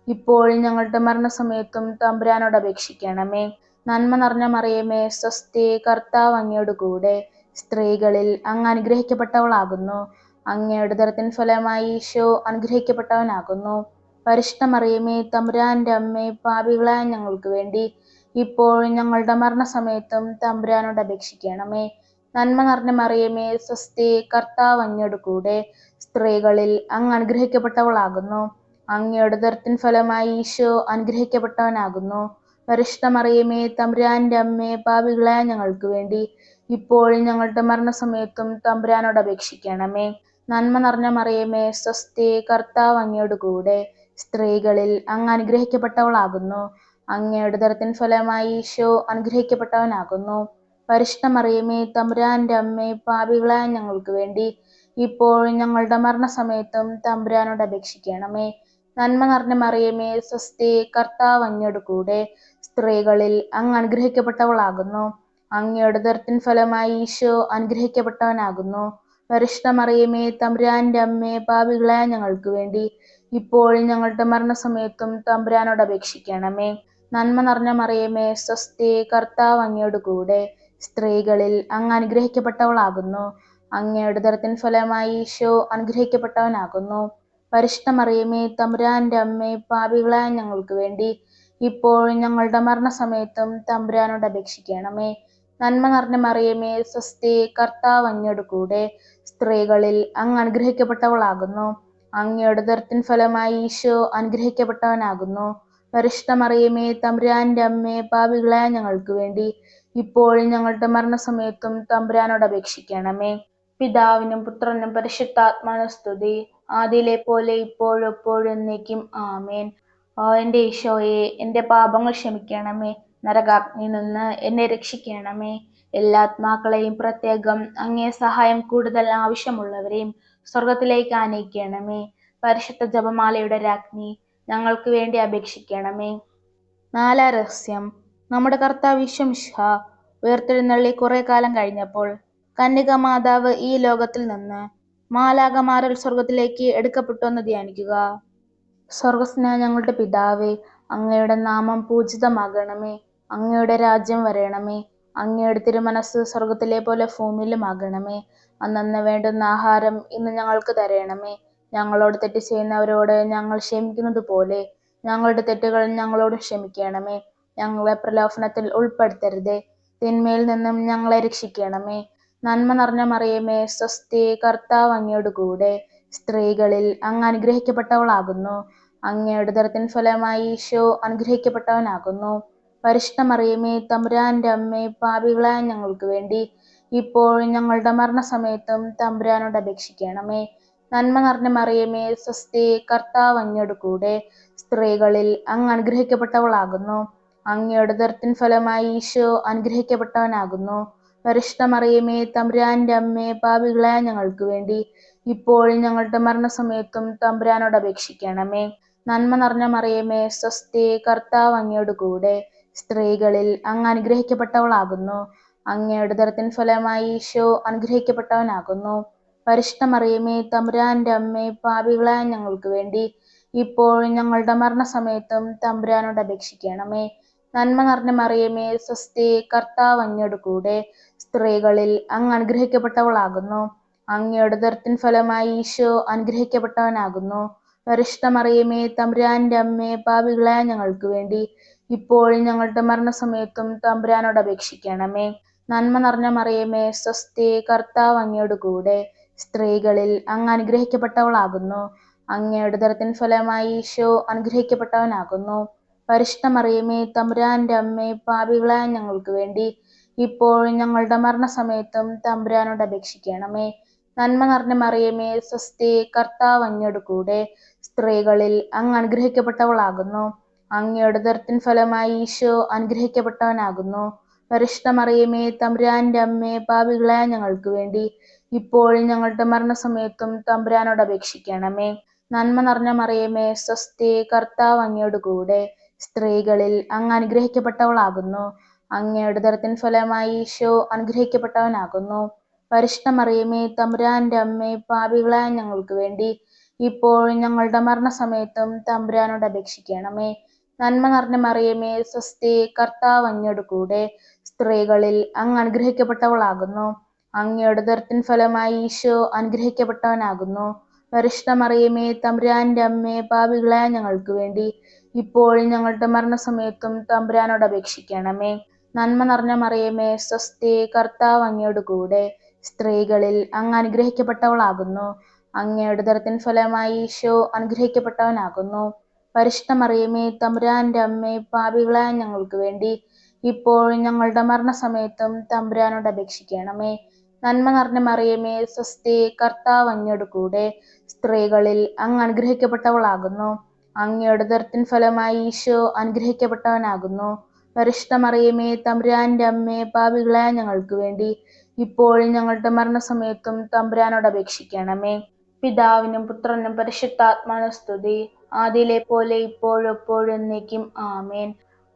ഇപ്പോഴും ഞങ്ങളുടെ മരണസമയത്തും തമ്പുരാനോട് അപേക്ഷിക്കണമേ. നന്മ നിറഞ്ഞ മറിയമേ, സ്വസ്തി, കർത്താവ് അങ്ങയോട് കൂടെ, സ്ത്രീകളിൽ അങ്ങ് അനുഗ്രഹിക്കപ്പെട്ടവളാകുന്നു. അങ്ങയുടെ ഉദരത്തിൻ ഫലമായി ഈശോ അനുഗ്രഹിക്കപ്പെട്ടവനാകുന്നു. പരിശുദ്ധ മറിയമേ, തമ്പുരാന്റെ അമ്മേ, പാപികളായ ഞങ്ങൾക്ക് വേണ്ടി ഇപ്പോഴും ഞങ്ങളുടെ മരണസമയത്തും തമ്പുരാനോട് അപേക്ഷിക്കണമേ. നന്മ നിറഞ്ഞ മറിയമേ, സ്വസ്തി, കർത്താവ് അങ്ങയോട് കൂടെ, സ്ത്രീകളിൽ അങ്ങ് അനുഗ്രഹിക്കപ്പെട്ടവളാകുന്നു. അങ്ങയുടെ ഉദരത്തിൻ ഫലമായി ഈശോ അനുഗ്രഹിക്കപ്പെട്ടവനാകുന്നു. പരിശുദ്ധ മറിയമേ, തമ്പുരാന്റെ അമ്മേ, പാപികളായ ഞങ്ങൾക്ക് വേണ്ടി ഇപ്പോഴും ഞങ്ങളുടെ മരണസമയത്തും തമ്പുരാനോട് അപേക്ഷിക്കണമേ. നന്മ നിറഞ്ഞ മറിയമേ, സ്വസ്തി, കർത്താവ് അങ്ങയോട് കൂടെ, സ്ത്രീകളിൽ അങ്ങ് അനുഗ്രഹിക്കപ്പെട്ടവളാകുന്നു. അങ്ങയുടെ ഉദരത്തിൻ ഫലമായി ഈശോ അനുഗ്രഹിക്കപ്പെട്ടവനാകുന്നു. പരിശുദ്ധ മറിയമേ, തമ്പുരാന്റെ അമ്മേ, പാപികളായ ഞങ്ങൾക്ക് വേണ്ടി ഇപ്പോഴും ഞങ്ങളുടെ മരണസമയത്തും തമ്പുരാനോട് അപേക്ഷിക്കണമേ. നന്മ നിറഞ്ഞ മറിയമേ, സ്വസ്തി, കർത്താവ് അങ്ങയോട് കൂടെ, സ്ത്രീകളിൽ അങ്ങ് അനുഗ്രഹിക്കപ്പെട്ടവളാകുന്നു. അങ്ങയുടെ ഉദരത്തിൻ ഫലമായി ഈശോ അനുഗ്രഹിക്കപ്പെട്ടവനാകുന്നു. പരിശുദ്ധ മറിയമേ, തമ്പുരാന്റെ അമ്മേ, പാപികളായ ഞങ്ങൾക്ക് വേണ്ടി ഇപ്പോഴും ഞങ്ങളുടെ മരണസമയത്തും തമ്പുരാനോട് അപേക്ഷിക്കണമേ. നന്മ നിറഞ്ഞ മറിയമേ, സ്വസ്തി, കർത്താവ് അങ്ങയോട് കൂടെ, സ്ത്രീകളിൽ അങ്ങ് അനുഗ്രഹിക്കപ്പെട്ടവളാകുന്നു. അങ്ങയുടെ ഉദരത്തിൻ ഫലമായി ഈശോ അനുഗ്രഹിക്കപ്പെട്ടവനാകുന്നു. പരിശുദ്ധ മറിയമേ, തമ്പുരാന്റെ അമ്മേ, പാപികളായ ഞങ്ങൾക്ക് വേണ്ടി ഇപ്പോഴും ഞങ്ങളുടെ മരണസമയത്തും തമ്പുരാനോട് അപേക്ഷിക്കണമേ. നന്മ നിറഞ്ഞ മറിയമേ സ്വസ്തി, കർത്താവ് അങ്ങയോട് കൂടെ സ്ത്രീകളിൽ അങ്ങ് അനുഗ്രഹിക്കപ്പെട്ടവളാകുന്നു. അങ്ങയുടെ ഉദരത്തിൻ ഫലമായി ഈശോ അനുഗ്രഹിക്കപ്പെട്ടവനാകുന്നു. പരിശുദ്ധ മറിയമേ തമ്പുരാന്റെ അമ്മേ, പാപികളായ ഞങ്ങൾക്ക് വേണ്ടി ഇപ്പോഴും ഞങ്ങളുടെ മരണസമയത്തും തമ്പുരാനോട് അപേക്ഷിക്കണമേ. പിതാവിനും പുത്രനും പരിശുദ്ധാത്മാവിനും സ്തുതി, ആദിയിലെ പോലെ ഇപ്പോഴും എപ്പോഴും എന്നേക്കും ആമേൻ. ഓ എൻ്റെ ഈശോയെ, എൻ്റെ പാപങ്ങൾ ക്ഷമിക്കണമേ. നരകാഗ്നിയിൽ നിന്ന് എന്നെ രക്ഷിക്കണമേ. എല്ലാ ആത്മാക്കളെയും, പ്രത്യേകം അങ്ങേ സഹായം കൂടുതൽ ആവശ്യമുള്ളവരെയും സ്വർഗത്തിലേക്ക് ആനയിക്കണമേ. പരിശുദ്ധ ജപമാലയുടെ രാജ്ഞി, ഞങ്ങൾക്ക് വേണ്ടി അപേക്ഷിക്കണമേ. നാലാം രഹസ്യം. നമ്മുടെ കർത്താവ് ഈശോ മിശിഹാ ഉയർത്തെഴുന്നള്ളി കുറെ കാലം കഴിഞ്ഞപ്പോൾ കന്യക മാതാവ് ഈ ലോകത്തിൽ നിന്ന് മാലാഖമാരിൽ സ്വർഗത്തിലേക്ക് എടുക്കപ്പെട്ടു എന്ന് ധ്യാനിക്കുക. സ്വർഗസ്നായ ഞങ്ങളുടെ പിതാവേ, അങ്ങയുടെ നാമം പൂജിതമാകണമേ. അങ്ങയുടെ രാജ്യം വരണമേ. അങ്ങയുടെ തിരുമനസ് സ്വർഗത്തിലെ പോലെ ഭൂമിയിലുമാകണമേ. അന്നന്ന് വേണ്ടുന്ന ആഹാരം ഇന്ന് ഞങ്ങൾക്ക് തരണമേ. ഞങ്ങളോട് തെറ്റ് ചെയ്യുന്നവരോട് ഞങ്ങൾ ക്ഷമിക്കുന്നത് പോലെ ഞങ്ങളുടെ തെറ്റുകൾ ഞങ്ങളോട് ക്ഷമിക്കണമേ. ഞങ്ങളെ പ്രലോഭനത്തിൽ ഉൾപ്പെടുത്തരുതേ, തിന്മയിൽ നിന്നും ഞങ്ങളെ രക്ഷിക്കണമേ. നന്മ നിറഞ്ഞ മറിയമേ സ്വസ്തി, കർത്താവ് അങ്ങയോട് കൂടെ സ്ത്രീകളിൽ അങ്ങ് അനുഗ്രഹിക്കപ്പെട്ടവളാകുന്നു. അങ്ങയുടെ ഉദരത്തിൻ ഫലമായി ഈശോ അനുഗ്രഹിക്കപ്പെട്ടവനാകുന്നു. പരിശുദ്ധ മറിയമേ തമ്പുരാന്റെ അമ്മേ, പാപികളായ ഞങ്ങൾക്ക് വേണ്ടി ഇപ്പോഴും ഞങ്ങളുടെ മരണസമയത്തും തമ്പുരാനോട് അപേക്ഷിക്കണമേ. നന്മ നിറഞ്ഞ മറിയമേ സ്വസ്തി, കർത്താവ് അങ്ങയോട് കൂടെ സ്ത്രീകളിൽ അങ്ങ് അനുഗ്രഹിക്കപ്പെട്ടവളാകുന്നു. അങ്ങയുടെ ഉദരത്തിൻ ഫലമായി ഈശോ അനുഗ്രഹിക്കപ്പെട്ടവനാകുന്നു. പരിശുദ്ധ മറിയമേ തമ്പുരാന്റെ അമ്മേ, പാപികളായ ഞങ്ങൾക്ക് വേണ്ടി ഇപ്പോഴും ഞങ്ങളുടെ മരണസമയത്തും തമ്പുരാനോട് അപേക്ഷിക്കണമേ. നന്മ നിറഞ്ഞ മറിയമേ സ്വസ്തി, കർത്താവ് അങ്ങയോട് കൂടെ സ്ത്രീകളിൽ അങ്ങ് അനുഗ്രഹിക്കപ്പെട്ടവളാകുന്നു. അങ്ങയുടെ ഉദരത്തിൻ ഫലമായി ഈശോ അനുഗ്രഹിക്കപ്പെട്ടവനാകുന്നു. പരിശുദ്ധ മറിയമേ തമ്പുരാന്റെ അമ്മേ, പാപികളായ ഞങ്ങൾക്ക് വേണ്ടി ഇപ്പോഴും ഞങ്ങളുടെ മരണസമയത്തും തമ്പുരാനോട് അപേക്ഷിക്കണമേ. നന്മ നിറഞ്ഞ മറിയമേ സ്വസ്തി, കർത്താവ് അങ്ങയോട് കൂടെ സ്ത്രീകളിൽ അങ്ങ് അനുഗ്രഹിക്കപ്പെട്ടവളാകുന്നു. അങ്ങയുടെ ഉദരത്തിൻ ഫലമായി ഈശോ അനുഗ്രഹിക്കപ്പെട്ടവനാകുന്നു. പരിശുദ്ധ മറിയമേ തമ്പുരാന്റെ അമ്മേ, പാപികളായ ഞങ്ങൾക്ക് വേണ്ടി ഇപ്പോഴും ഞങ്ങളുടെ മരണസമയത്തും തമ്പുരാനോട് അപേക്ഷിക്കണമേ. നന്മ നിറഞ്ഞ മറിയമേ സ്വസ്തി, കർത്താവ് അങ്ങയോട് കൂടെ സ്ത്രീകളിൽ അങ്ങ് അനുഗ്രഹിക്കപ്പെട്ടവളാകുന്നു. അങ്ങയുടെ ഉദരത്തിൻ ഫലമായി ഈശോ അനുഗ്രഹിക്കപ്പെട്ടവനാകുന്നു. പരിശുദ്ധ മറിയമേ തമ്പുരാന്റെ അമ്മേ, പാപികളായ ഞങ്ങൾക്ക് വേണ്ടി ഇപ്പോഴും ഞങ്ങളുടെ മരണസമയത്തും തമ്പുരാനോട് അപേക്ഷിക്കണമേ. നന്മ നിറഞ്ഞ മറിയമേ സ്വസ്തി, കർത്താവ് അങ്ങയോട് കൂടെ സ്ത്രീകളിൽ അങ്ങ് അനുഗ്രഹിക്കപ്പെട്ടവളാകുന്നു. അങ്ങയുടെ ഉദരത്തിൻ ഫലമായി ഈശോ അനുഗ്രഹിക്കപ്പെട്ടവനാകുന്നു. പരിശുദ്ധ മറിയമേ തമ്പുരാന്റെ അമ്മേ, പാപികളായ ഞങ്ങൾക്ക് വേണ്ടി ഇപ്പോഴും ഞങ്ങളുടെ മരണസമയത്തും തമ്പുരാനോട് അപേക്ഷിക്കണമേ. നന്മ നിറഞ്ഞ മറിയമേ സ്വസ്തി, കർത്താവ് അങ്ങയോട് കൂടെ സ്ത്രീകളിൽ അങ്ങ് അനുഗ്രഹിക്കപ്പെട്ടവളാകുന്നു. അങ്ങയുടെ ഉദരത്തിൻ ഫലമായി ഈശോ അനുഗ്രഹിക്കപ്പെട്ടവനാകുന്നു. പരിശുദ്ധ മറിയമേ തമ്പുരാന്റെ അമ്മേ, പാപികളായ ഞങ്ങൾക്ക് വേണ്ടി ഇപ്പോഴും ഞങ്ങളുടെ മരണസമയത്തും തമ്പുരാനോട് അപേക്ഷിക്കണമേ. നന്മ നിറഞ്ഞ മറിയമേ സ്വസ്തി, കർത്താവ് അങ്ങയോട് കൂടെ സ്ത്രീകളിൽ അങ്ങ് അനുഗ്രഹിക്കപ്പെട്ടവളാകുന്നു. അങ്ങയുടെ ഉദരത്തിൻ ഫലമായി ഈശോ അനുഗ്രഹിക്കപ്പെട്ടവനാകുന്നു. പരിശുദ്ധ മറിയമേ തമ്പുരാന്റെ അമ്മേ, പാപികളായ ഞങ്ങൾക്ക് വേണ്ടി ഇപ്പോഴും ഞങ്ങളുടെ മരണസമയത്തും തമ്പുരാനോട് അപേക്ഷിക്കണമേ. നന്മ നിറഞ്ഞ മറിയമേ സ്വസ്തി, കർത്താവ് അങ്ങയോട് കൂടെ സ്ത്രീകളിൽ അങ്ങ് അനുഗ്രഹിക്കപ്പെട്ടവളാകുന്നു. അങ്ങയുടെ ഉദരത്തിൻ ഫലമായി ഈശോ അനുഗ്രഹിക്കപ്പെട്ടവനാകുന്നു. പരിശുദ്ധ മറിയമേ തമ്പുരാന്റെ അമ്മേ, പാപികളായ ഞങ്ങൾക്ക് വേണ്ടി ഇപ്പോഴും ഞങ്ങളുടെ മരണസമയത്തും തമ്പുരാനോട് അപേക്ഷിക്കണമേ. നന്മ നിറഞ്ഞ മറിയമേ സ്വസ്തി, കർത്താവ് അങ്ങയോട് കൂടെ സ്ത്രീകളിൽ അങ്ങ് അനുഗ്രഹിക്കപ്പെട്ടവളാകുന്നു. അങ്ങയുടെ ഉദരത്തിൻ ഫലമായി ഈശോ അനുഗ്രഹിക്കപ്പെട്ടവനാകുന്നു. പരിശുദ്ധ മറിയമേ തമ്പുരാന്റെ അമ്മേ, പാപികളായ ഞങ്ങൾക്ക് വേണ്ടി ഇപ്പോഴും ഞങ്ങളുടെ മരണസമയത്തും തമ്പുരാനോട് അപേക്ഷിക്കണമേ. പിതാവിനും പുത്രനും പരിശുദ്ധാത്മാവിനും സ്തുതി, ആദിയിലെ പോലെ ഇപ്പോഴും എപ്പോഴും എന്നേക്കും ആമേൻ.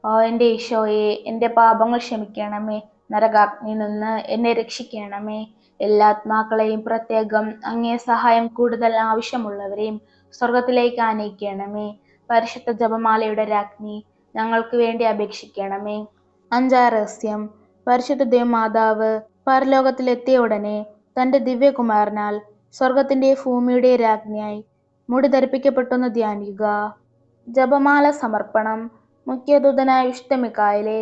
ഓ എൻ്റെ ഈശോയെ, എൻ്റെ പാപങ്ങൾ ക്ഷമിക്കണമേ. നരകാഗ്നിയിൽ നിന്ന് എന്നെ രക്ഷിക്കണമേ. എല്ലാ ആത്മാക്കളെയും, പ്രത്യേകം അങ്ങേ സഹായം കൂടുതൽ ആവശ്യമുള്ളവരെയും സ്വർഗത്തിലേക്ക് ആനയിക്കണമേ. പരിശുദ്ധ ജപമാലയുടെ രാജ്ഞി, ഞങ്ങൾക്ക് വേണ്ടി അപേക്ഷിക്കണമേ. അഞ്ചാം രഹസ്യം. പരിശുദ്ധ ദേവമാതാവ് പരലോകത്തിലെത്തിയ ഉടനെ തൻ്റെ ദിവ്യകുമാരനാൽ സ്വർഗത്തിൻ്റെ ഭൂമിയുടെ രാജ്ഞിയായി മുടി ധരിപ്പിക്കപ്പെട്ടെന്ന് ധ്യാനിക്കുക. ജപമാല സമർപ്പണം. മുഖ്യദൂതനായ വിശുദ്ധ മിഖായേലേ,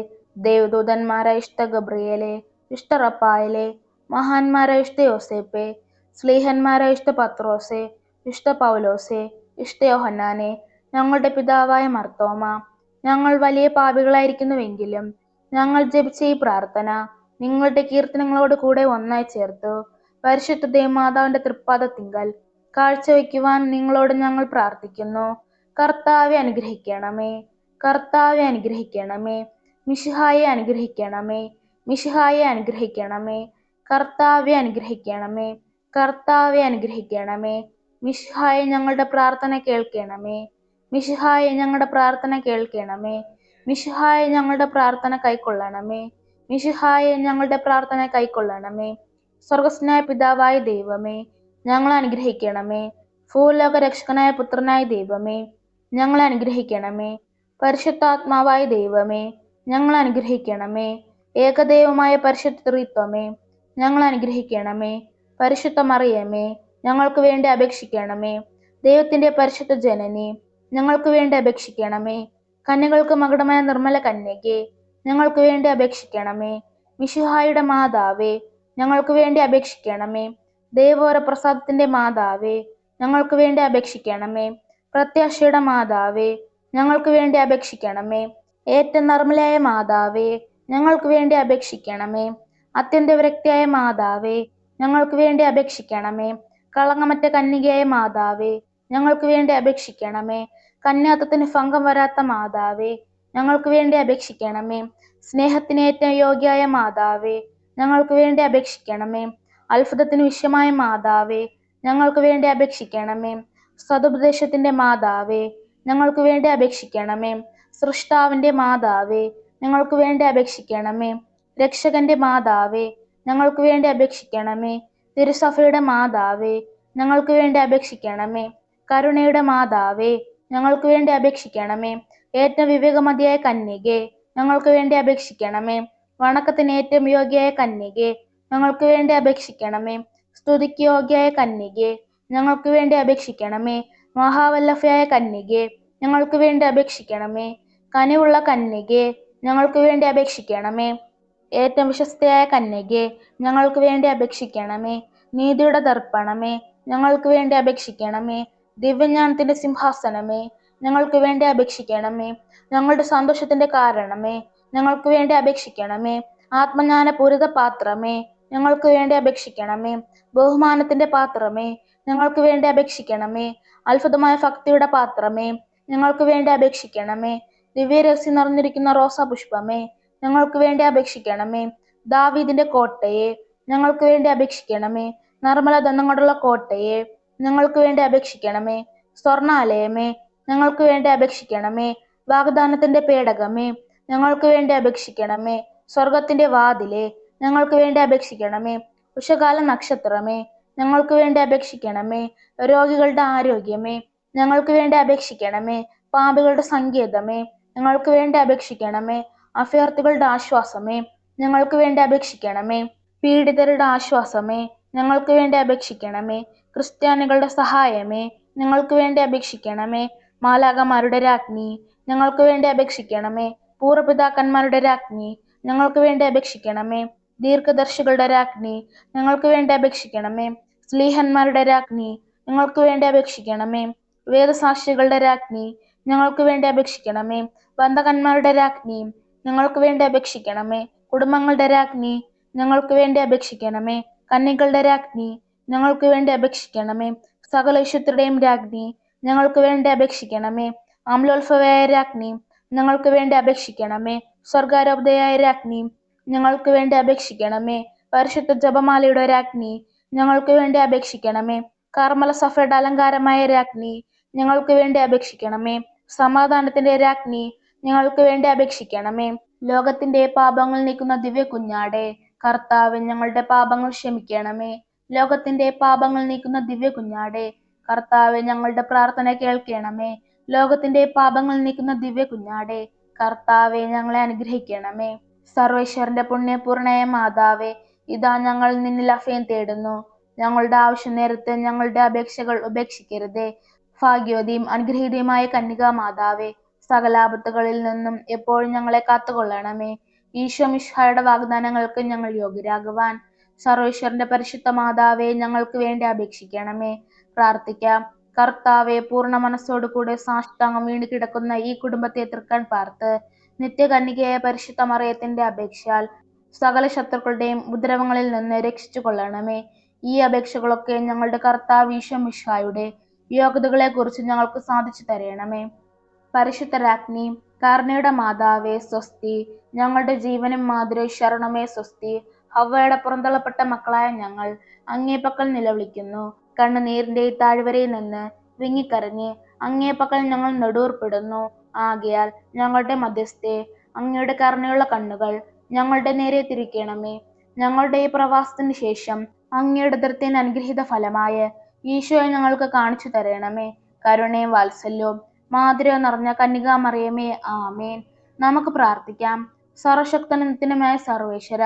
ദേവദൂതന്മാരായ വിശുദ്ധ ഗബ്രിയേലേ, വിശുദ്ധ റപ്പായിലെ, മഹാന്മാരായ വിശുദ്ധ യോസേപ്പെ, സ്ലീഹന്മാരായ വിശുദ്ധ പത്രോസെ, വിശുദ്ധ പൗലോസെ, വിശുദ്ധ യോഹന്നാനെ, ഞങ്ങളുടെ പിതാവായ മർത്തോമ, ഞങ്ങൾ വലിയ പാപികളായിരിക്കുന്നുവെങ്കിലും ഞങ്ങൾ ജപിച്ച ഈ പ്രാർത്ഥന നിങ്ങളുടെ കീർത്തനങ്ങളോട് കൂടെ ഒന്നായി ചേർത്തു പരിശുദ്ധ ദേവമാതാവിന്റെ തൃപ്പാദത്തിങ്കൽ കാഴ്ചവെക്കുവാൻ നിങ്ങളോട് ഞങ്ങൾ പ്രാർത്ഥിക്കുന്നു. കർത്താവെ അനുഗ്രഹിക്കണമേ, കർത്താവെ അനുഗ്രഹിക്കണമേ, മിശിഹായെ അനുഗ്രഹിക്കണമേ, മിശിഹായെ അനുഗ്രഹിക്കണമേ, കർത്താവെ അനുഗ്രഹിക്കണമേ, കർത്താവെ അനുഗ്രഹിക്കണമേ, മിശിഹായെ ഞങ്ങളുടെ പ്രാർത്ഥന കേൾക്കണമേ, മിശിഹായെ ഞങ്ങളുടെ പ്രാർത്ഥന കേൾക്കണമേ, മിശിഹായെ ഞങ്ങളുടെ പ്രാർത്ഥന കൈക്കൊള്ളണമേ, മിശിഹായെ ഞങ്ങളുടെ പ്രാർത്ഥന കൈക്കൊള്ളണമേ. സ്വർഗസ്നായ പിതാവായ ദൈവമേ, ഞങ്ങളെ അനുഗ്രഹിക്കണമേ. ഭൂലോക രക്ഷകനായ പുത്രനായ ദൈവമേ, ഞങ്ങളെ അനുഗ്രഹിക്കണമേ. പരിശുദ്ധാത്മാവായ ദൈവമേ, ഞങ്ങളെ അനുഗ്രഹിക്കണമേ. ഏകദൈവമായ പരിശുദ്ധ ത്രിത്വമേ, ഞങ്ങളെ അനുഗ്രഹിക്കണമേ. പരിശുദ്ധ മറിയമേ, ഞങ്ങൾക്ക് വേണ്ടി അപേക്ഷിക്കണമേ. ദൈവത്തിന്റെ പരിശുദ്ധ ജനനി, ഞങ്ങൾക്ക് വേണ്ടി അപേക്ഷിക്കണമേ. കന്യകൾക്ക് മകുടമായ നിർമ്മല കന്യകെ, ഞങ്ങൾക്ക് വേണ്ടി അപേക്ഷിക്കണമേ. മിശിഹായുടെ മാതാവേ, ഞങ്ങൾക്ക് വേണ്ടി അപേക്ഷിക്കണമേ. ദേവോര പ്രസാദത്തിന്റെ മാതാവേ, ഞങ്ങൾക്ക് വേണ്ടി അപേക്ഷിക്കണമേ. പ്രത്യാശയുടെ മാതാവേ, ഞങ്ങൾക്ക് വേണ്ടി അപേക്ഷിക്കണമേ. ഏറ്റവും നിർമ്മലയായ മാതാവേ, ഞങ്ങൾക്ക് വേണ്ടി അപേക്ഷിക്കണമേ. അത്യന്ത വിരക്തിയായ മാതാവേ, ഞങ്ങൾക്ക് വേണ്ടി അപേക്ഷിക്കണമേ. കളങ്കമറ്റ കന്യകയായ മാതാവേ, ഞങ്ങൾക്ക് വേണ്ടി അപേക്ഷിക്കണമേ. കന്യാത്വത്തിന് ഭംഗം വരാത്ത മാതാവേ, ഞങ്ങൾക്ക് വേണ്ടി അപേക്ഷിക്കണമേ. സ്നേഹത്തിന് ഏറ്റവും യോഗ്യയായ മാതാവേ, ഞങ്ങൾക്ക് വേണ്ടി അപേക്ഷിക്കണമേ. അത്ഭുതത്തിന് വിഷയമായ മാതാവേ, ഞങ്ങൾക്ക് വേണ്ടി അപേക്ഷിക്കണമേ. സതുപദേശത്തിന്റെ മാതാവേ, ഞങ്ങൾക്ക് വേണ്ടി അപേക്ഷിക്കണമേ. സൃഷ്ടാവിന്റെ മാതാവേ, ഞങ്ങൾക്ക് വേണ്ടി അപേക്ഷിക്കണമേ. രക്ഷകന്റെ മാതാവേ, ഞങ്ങൾക്ക് വേണ്ടി അപേക്ഷിക്കണമേ. തിരുസഭയുടെ മാതാവേ, ഞങ്ങൾക്ക് വേണ്ടി അപേക്ഷിക്കണമേ. കരുണയുടെ മാതാവേ, ഞങ്ങൾക്ക് വേണ്ടി അപേക്ഷിക്കണമേ. ഏറ്റവും വിവേകമതിയായ കന്യകെ, ഞങ്ങൾക്ക് വേണ്ടി അപേക്ഷിക്കണമേ. വണക്കത്തിന് ഏറ്റവും യോഗ്യയായ കന്യകെ, ഞങ്ങൾക്ക് വേണ്ടി അപേക്ഷിക്കണമേ. സ്തുതിക്ക് യോഗ്യയായ കന്യകെ, ഞങ്ങൾക്ക് വേണ്ടി അപേക്ഷിക്കണമേ. മഹാവല്ലഭയായ കന്യകെ, ഞങ്ങൾക്ക് വേണ്ടി അപേക്ഷിക്കണമേ. കനിവുള്ള കന്യകെ, ഞങ്ങൾക്ക് വേണ്ടി അപേക്ഷിക്കണമേ. ഏറ്റവും വിശ്വസ്തയായ കന്യകെ, ഞങ്ങൾക്ക് വേണ്ടി അപേക്ഷിക്കണമേ. നീതിയുടെ ദർപ്പണമേ, ഞങ്ങൾക്ക് വേണ്ടി അപേക്ഷിക്കണമേ. ദിവ്യജ്ഞാനത്തിന്റെ സിംഹാസനമേ, ഞങ്ങൾക്ക് വേണ്ടി അപേക്ഷിക്കണമേ. ഞങ്ങളുടെ സന്തോഷത്തിന്റെ കാരണമേ, ഞങ്ങൾക്ക് വേണ്ടി അപേക്ഷിക്കണമേ. ആത്മജ്ഞാനപൂരിത പാത്രമേ, ഞങ്ങൾക്ക് വേണ്ടി അപേക്ഷിക്കണമേ. ബഹുമാനത്തിന്റെ പാത്രമേ, ഞങ്ങൾക്ക് വേണ്ടി അപേക്ഷിക്കണമേ. അത്ഭുതമായ ഭക്തിയുടെ പാത്രമേ, ഞങ്ങൾക്ക് വേണ്ടി അപേക്ഷിക്കണമേ. ദിവ്യരഹസ്യം നിറഞ്ഞിരിക്കുന്ന റോസാപുഷ്പമേ, ഞങ്ങൾക്ക് വേണ്ടി അപേക്ഷിക്കണമേ. ദാവീദിന്റെ കോട്ടയെ, ഞങ്ങൾക്ക് വേണ്ടി അപേക്ഷിക്കണമേ. നിർമ്മല ദന്തം കൊണ്ടുള്ള കോട്ടയെ, ഞങ്ങൾക്ക് വേണ്ടി അപേക്ഷിക്കണമേ. സ്വർണാലയമേ, ഞങ്ങൾക്ക് വേണ്ടി അപേക്ഷിക്കണമേ. വാഗ്ദാനത്തിന്റെ പേടകമേ, ഞങ്ങൾക്ക് വേണ്ടി അപേക്ഷിക്കണമേ. സ്വർഗത്തിന്റെ വാതിലെ, ഞങ്ങൾക്ക് വേണ്ടി അപേക്ഷിക്കണമേ. ഉഷകാല നക്ഷത്രമേ, ഞങ്ങൾക്ക് വേണ്ടി അപേക്ഷിക്കണമേ. രോഗികളുടെ ആരോഗ്യമേ, ഞങ്ങൾക്ക് വേണ്ടി അപേക്ഷിക്കണമേ. പാപികളുടെ സങ്കേതമേ, ഞങ്ങൾക്ക് വേണ്ടി അപേക്ഷിക്കണമേ. അഭയാർത്ഥികളുടെ ആശ്വാസമേ, ഞങ്ങൾക്ക് വേണ്ടി അപേക്ഷിക്കണമേ. പീഡിതരുടെ ആശ്വാസമേ, ഞങ്ങൾക്ക് വേണ്ടി അപേക്ഷിക്കണമേ. ക്രിസ്ത്യാനികളുടെ സഹായമേ, ഞങ്ങൾക്ക് വേണ്ടി അപേക്ഷിക്കണമേ. മാലാഖമാരുടെ രാജ്ഞി, ഞങ്ങൾക്ക് വേണ്ടി അപേക്ഷിക്കണമേ. പൂർവ്വപിതാക്കന്മാരുടെ രാജ്ഞി, ഞങ്ങൾക്ക് വേണ്ടി അപേക്ഷിക്കണമേ. ദീർഘദർശികളുടെ രാജ്ഞി, ഞങ്ങൾക്ക് വേണ്ടി അപേക്ഷിക്കണമേ. സ്ലീഹന്മാരുടെ രാജ്ഞി, ഞങ്ങൾക്ക് വേണ്ടി അപേക്ഷിക്കണമേ. വേദസാക്ഷികളുടെ രാജ്ഞി, ഞങ്ങൾക്ക് വേണ്ടി അപേക്ഷിക്കണമേ. ബന്ധകന്മാരുടെ രാജ്ഞി, ഞങ്ങൾക്ക് വേണ്ടി അപേക്ഷിക്കണമേ. കുടുംബങ്ങളുടെ രാജ്ഞി, ഞങ്ങൾക്ക് വേണ്ടി അപേക്ഷിക്കണമേ. കന്യകളുടെ രാജ്ഞി, ഞങ്ങൾക്ക് വേണ്ടി അപേക്ഷിക്കണമേ. സകല വിശുദ്ധരുടെയും രാജ്ഞി, ഞങ്ങൾക്ക് വേണ്ടി അപേക്ഷിക്കണമേ. അമലോത്ഭവയായ രാജ്ഞി, ഞങ്ങൾക്ക് വേണ്ടി അപേക്ഷിക്കണമേ. സ്വർഗാരോപതയായ രാജ്ഞി, ഞങ്ങൾക്ക് വേണ്ടി അപേക്ഷിക്കണമേ. പരിശുദ്ധ ജപമാലയുടെ രാജ്ഞി, ഞങ്ങൾക്ക് വേണ്ടി അപേക്ഷിക്കണമേ. കർമ്മല സഭയുടെ അലങ്കാരമായ രാജ്ഞി, ഞങ്ങൾക്ക് വേണ്ടി അപേക്ഷിക്കണമേ. സമാധാനത്തിന്റെ രാജ്ഞി, ഞങ്ങൾക്ക് വേണ്ടി അപേക്ഷിക്കണമേ. ലോകത്തിന്റെ പാപങ്ങൾ നീക്കുന്ന ദിവ്യ കുഞ്ഞാടെ, കർത്താവ് ഞങ്ങളുടെ പാപങ്ങൾ ക്ഷമിക്കണമേ. ലോകത്തിന്റെ പാപങ്ങൾ നീക്കുന്ന ദിവ്യ കുഞ്ഞാടെ, കർത്താവ് ഞങ്ങളുടെ പ്രാർത്ഥന കേൾക്കണമേ. ലോകത്തിന്റെ പാപങ്ങൾ നീക്കുന്ന ദിവ്യ കുഞ്ഞാടെ, കർത്താവെ ഞങ്ങളെ അനുഗ്രഹിക്കണമേ. സർവേശ്വരന്റെ പുണ്യപൂർണയ മാതാവേ, ഇതാ ഞങ്ങൾ നിന്നിൽ അഭയം തേടുന്നു. ഞങ്ങളുടെ ആവശ്യ നേരത്ത് ഞങ്ങളുടെ അപേക്ഷകൾ ഉപേക്ഷിക്കരുതേ. ഭാഗ്യവതിയും അനുഗ്രഹീതയുമായ കന്യകാ മാതാവേ, സകലാപത്തുകളിൽ നിന്നും എപ്പോഴും ഞങ്ങളെ കാത്തുകൊള്ളണമേ. ഈശോ മിശിഹായുടെ വാഗ്ദാനങ്ങൾക്ക് ഞങ്ങൾ യോഗ്യരാകുവാൻ സർവേശ്വരന്റെ പരിശുദ്ധ മാതാവേ, ഞങ്ങൾക്ക് വേണ്ടി അപേക്ഷിക്കണമേ. പ്രാർത്ഥിക്കാം. കർത്താവെ, പൂർണ്ണ മനസ്സോടുകൂടെ സാഷ്ടാംഗം വീണ് കിടക്കുന്ന ഈ കുടുംബത്തെ തൃക്കൺ പാർത്ത് നിത്യകന്യകയായ പരിശുദ്ധ മറിയത്തിന്റെ അപേക്ഷയാൽ സകല ശത്രുക്കളുടെയും ഉപദ്രവങ്ങളിൽ നിന്ന് രക്ഷിച്ചു കൊള്ളണമേ. ഈ അപേക്ഷകളൊക്കെ ഞങ്ങളുടെ കർത്താവ് ഈശോ മിശിഹായുടെ യോഗ്യതകളെ കുറിച്ച് ഞങ്ങൾക്ക് സാധിച്ചു തരണമേ. പരിശുദ്ധ രാജ്ഞി, കരുണയുടെ മാതാവേ, സ്വസ്തി. ഞങ്ങളുടെ ജീവനും മാധുര്യ ശരണമേ, സ്വസ്തി. ഹവ്വയുടെ പുറന്തള്ളപ്പെട്ട മക്കളായ ഞങ്ങൾ അങ്ങേപ്പക്കൽ നിലവിളിക്കുന്നു. കണ്ണുനീരിന്റെ താഴ്വരയിൽ നിന്ന് വിങ്ങിക്കരഞ്ഞ് അങ്ങേപ്പക്കൽ ഞങ്ങൾ നെടുവർപ്പെടുന്നു. ആകയാൽ ഞങ്ങളുടെ മധ്യസ്ഥെ, അങ്ങയുടെ കരുണയുള്ള കണ്ണുകൾ ഞങ്ങളുടെ നേരെ തിരിക്കണമേ. ഞങ്ങളുടെ ഈ പ്രവാസത്തിന് ശേഷം അങ്ങയുടെ ഉദരത്തിന് അനുഗ്രഹീത ഫലമായ ഈശോയെ ഞങ്ങൾക്ക് കാണിച്ചു തരണമേ. കരുണയും വാത്സല്യവും മാധുര്യം നിറഞ്ഞ കന്യകാമറിയമേ, ആമേൻ. നമുക്ക് പ്രാർത്ഥിക്കാം. സർവശക്തനുമായ സർവേശ്വര,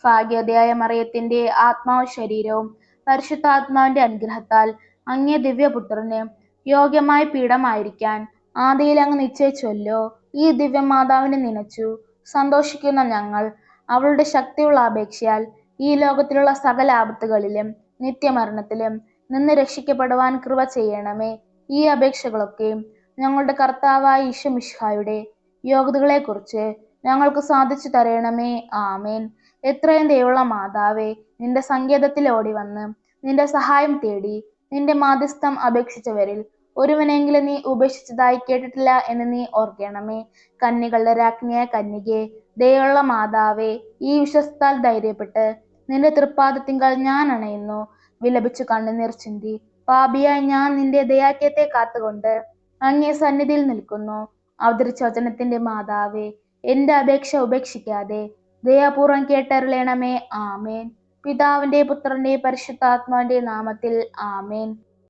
ഭാഗ്യവതിയായ മറിയത്തിന്റെ ആത്മാവും ശരീരവും പരിശുദ്ധാത്മാവിന്റെ അനുഗ്രഹത്താൽ അങ്ങേ ദിവ്യപുത്രന് യോഗ്യമായ പീഠമായിരിക്കാൻ ആദിയിൽ അങ്ങ് നിശ്ചയിച്ചല്ലോ. ഈ ദിവ്യമാതാവിനെ നനച്ചു സന്തോഷിക്കുന്ന ഞങ്ങൾ അവളുടെ ശക്തിയുള്ള അപേക്ഷയാൽ ഈ ലോകത്തിലുള്ള സകല ആപത്തുകളിലും നിത്യമരണത്തിലും നിന്ന് രക്ഷിക്കപ്പെടുവാൻ കൃപ ചെയ്യണമേ. ഈ അപേക്ഷകളൊക്കെയും ഞങ്ങളുടെ കർത്താവായ ഈശോ മിശിഹായുടെ യോഗ്യതകളെ കുറിച്ച് ഞങ്ങൾക്ക് സാധിച്ചു തരണമേ. ആമേൻ. എത്രയും ദയുള്ള മാതാവേ, നിന്റെ സങ്കേതത്തിൽ ഓടി വന്ന് നിന്റെ സഹായം തേടി നിന്റെ മാധ്യസ്ഥം അപേക്ഷിച്ചവരിൽ ഒരുവനെങ്കിലും നീ ഉപേക്ഷിച്ചതായി കേട്ടിട്ടില്ല എന്ന് നീ ഓർക്കണമേ. കന്യകളുടെ രാജ്ഞിയായ കന്യകേ, ദയുള്ള മാതാവേ, ഈ വിശ്വസ്താൽ ധൈര്യപ്പെട്ട് നിന്റെ തൃപ്പാദത്തിങ്കൽ ഞാൻ അണയുന്നു. വിലപിച്ചു കണ്ണുനീർ ചിന്തി പാപിയായി ഞാൻ നിന്റെ ദയാക്യത്തെ കാത്തുകൊണ്ട് അങ്ങേ സന്നിധിയിൽ നിൽക്കുന്നു. അവതരിച്ച വചനത്തിന്റെ മാതാവേ, എന്റെ അപേക്ഷ ഉപേക്ഷിക്കാതെ ദയാപൂർവം കേട്ടരുളേണമേ. ആമേൻ. പിതാവിന്റെ പുത്രന്റെ പരിശുദ്ധാത്മാവിന്റെ നാമത്തിൽ. ആമേൻ.